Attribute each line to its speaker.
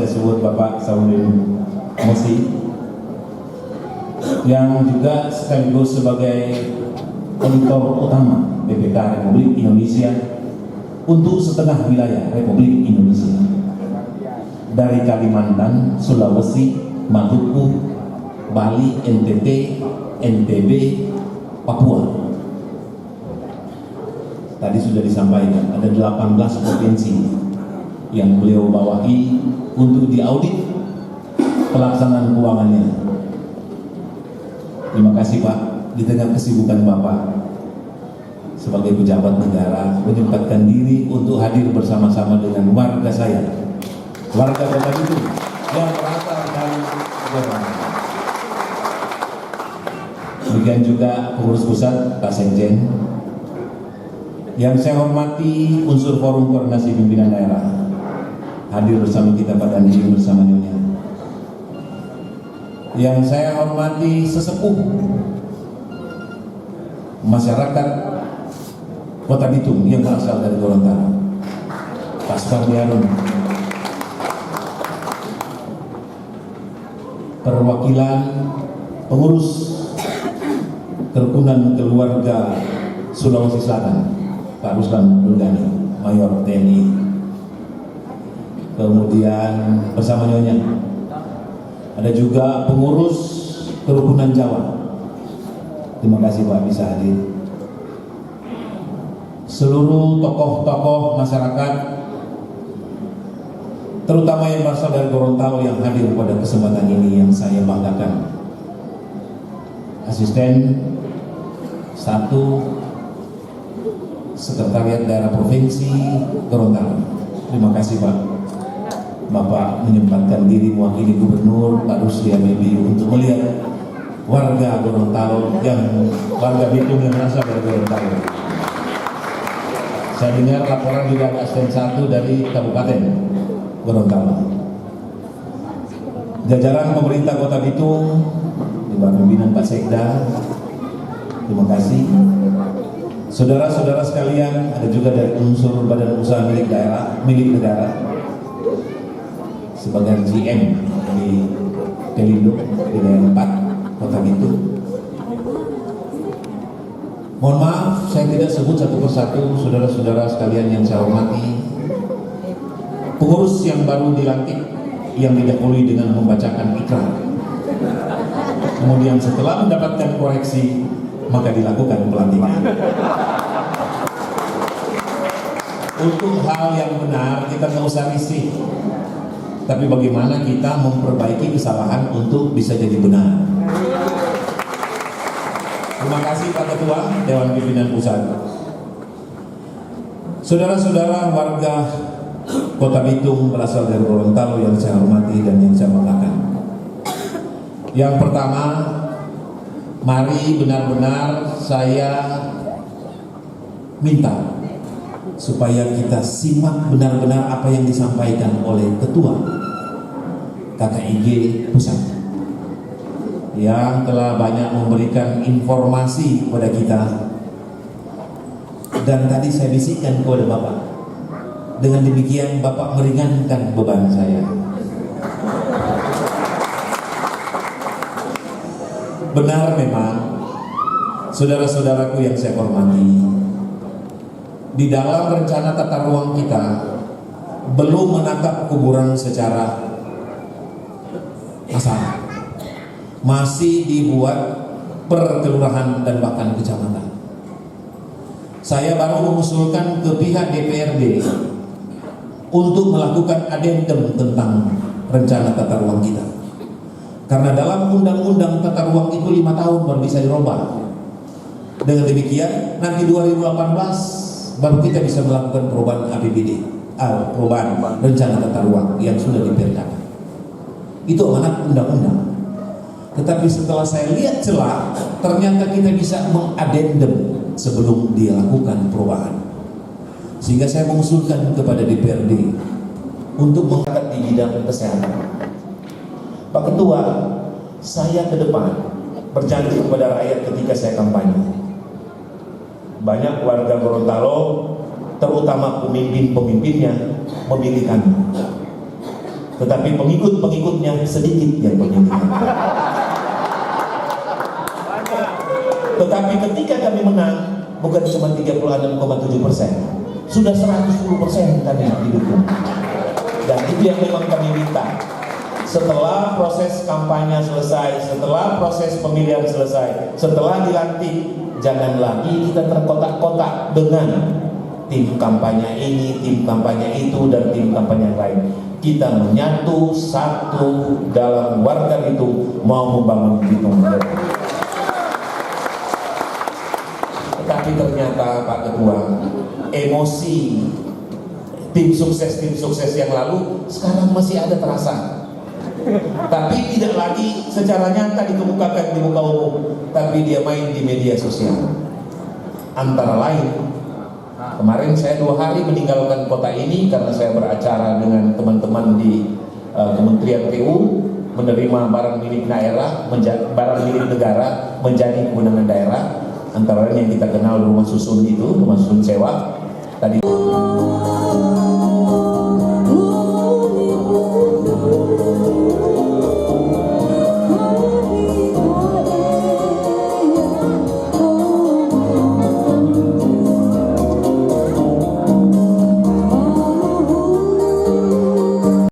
Speaker 1: saya sebut Bapak Saudin Mosi, yang juga sekaligus sebagai auditor utama BPK Republik Indonesia untuk setengah wilayah Republik Indonesia, dari Kalimantan, Sulawesi, Maluku, Bali, NTT, NTB, Papua. Tadi sudah disampaikan, ada 18 provinsi yang beliau bawahi untuk diaudit pelaksanaan keuangannya. Terima kasih Pak, di tengah kesibukan Bapak sebagai pejabat negara menyempatkan diri untuk hadir bersama-sama dengan warga saya, warga Kota Bitung yang berasal dari Jawa. Demikian juga pengurus pusat Pak Sekjen. Yang saya hormati unsur forum koordinasi pimpinan daerah, hadir bersama kita pada hari ini bersama Nyonya. Yang saya hormati sesepuh masyarakat Kota Bitung yang berasal dari Gorontalo, Pak Supardiarun. Perwakilan pengurus kerukunan keluarga Sulawesi Selatan, Pak Ruslan Dulgani, Mayor TNI. Kemudian bersama Nyonya ada juga pengurus kerukunan Jawa. Terima kasih Pak bisa hadir. Seluruh tokoh-tokoh masyarakat, terutama yang berasal dari Gorontalo yang hadir pada kesempatan ini yang saya banggakan. Asisten 1 Sekretariat Daerah Provinsi Gorontalo. Terima kasih Pak. Bapak menyempatkan diri mewakili Gubernur Pak Rusli Habibie untuk melihat warga Gorontalo warga Bitung yang berasal dari Gorontalo. Saya dengar laporan juga ada asisten 1 dari Kabupaten Gorontalo. Jajaran pemerintah Kota Bitung di bawah pimpinan Pak Sekda, terima kasih. Saudara-saudara sekalian, ada juga dari unsur badan usaha milik negara sebagai GM di Pelindo di daerah 4 Kota Bitung. Mohon maaf, saya tidak sebut satu persatu saudara-saudara sekalian yang saya hormati. Pengurus yang baru dilantik yang didahului dengan membacakan ikrar. Kemudian setelah mendapatkan koreksi, maka dilakukan pelantikan. Untuk hal yang benar kita nggak usah risih, tapi bagaimana kita memperbaiki kesalahan untuk bisa jadi benar. Terima kasih Pak Ketua Dewan Pimpinan Pusat. Saudara-saudara warga Kota Bitung berasal dari Gorontalo yang saya hormati dan yang saya banggakan. Yang pertama, mari benar-benar saya minta supaya kita simak benar-benar apa yang disampaikan oleh Ketua KKIG Pusat yang telah banyak memberikan informasi kepada kita. Dan tadi saya bisikkan kepada Bapak, dengan demikian Bapak meringankan beban saya. Benar memang, saudara-saudaraku yang saya hormati, di dalam rencana tata ruang kita belum menangkap kuburan secara massal. Masih dibuat per kelurahan dan bahkan kecamatan. Saya baru mengusulkan ke pihak DPRD untuk melakukan adendum tentang rencana tata ruang kita. Karena dalam undang-undang tata ruang itu 5 tahun baru bisa dirubah. Dengan demikian nanti 2018 baru kita bisa melakukan perubahan APBD, perubahan rencana tata ruang yang sudah diperintahkan. Itu amanat undang-undang. Tetapi setelah saya lihat celah, ternyata kita bisa mengadendum sebelum dilakukan perubahan. Sehingga saya mengusulkan kepada DPRD untuk mengangkat di bidang kesehatan. Pak Ketua, saya ke depan berjanji kepada rakyat ketika saya kampanye. Banyak warga Gorontalo, terutama pemimpin-pemimpinnya, memilih kami. tetapi pengikut-pengikutnya sedikit yang pengikutnya. Tetapi ketika kami menang, bukan cuma 36,7%, sudah 110% kami didukung. Dan itu yang memang kami minta. Setelah proses kampanye selesai, setelah proses pemilihan selesai, setelah dilantik, jangan lagi kita terkotak-kotak dengan tim kampanye ini, tim kampanye itu, dan tim kampanye yang lain. Kita menyatu satu dalam warga itu mau membangun Bitung. Tetapi ternyata Pak Ketua, emosi tim sukses yang lalu sekarang masih ada terasa. Tapi tidak lagi secara nyata dikemukakan di muka umum, tapi dia main di media sosial. Antara lain, kemarin saya 2 hari meninggalkan kota ini karena saya beracara dengan teman-teman di Kementerian PU, menerima barang milik daerah, barang milik negara menjadi kewenangan daerah. Antara lain yang kita kenal rumah susun itu, rumah susun sewa. Tadi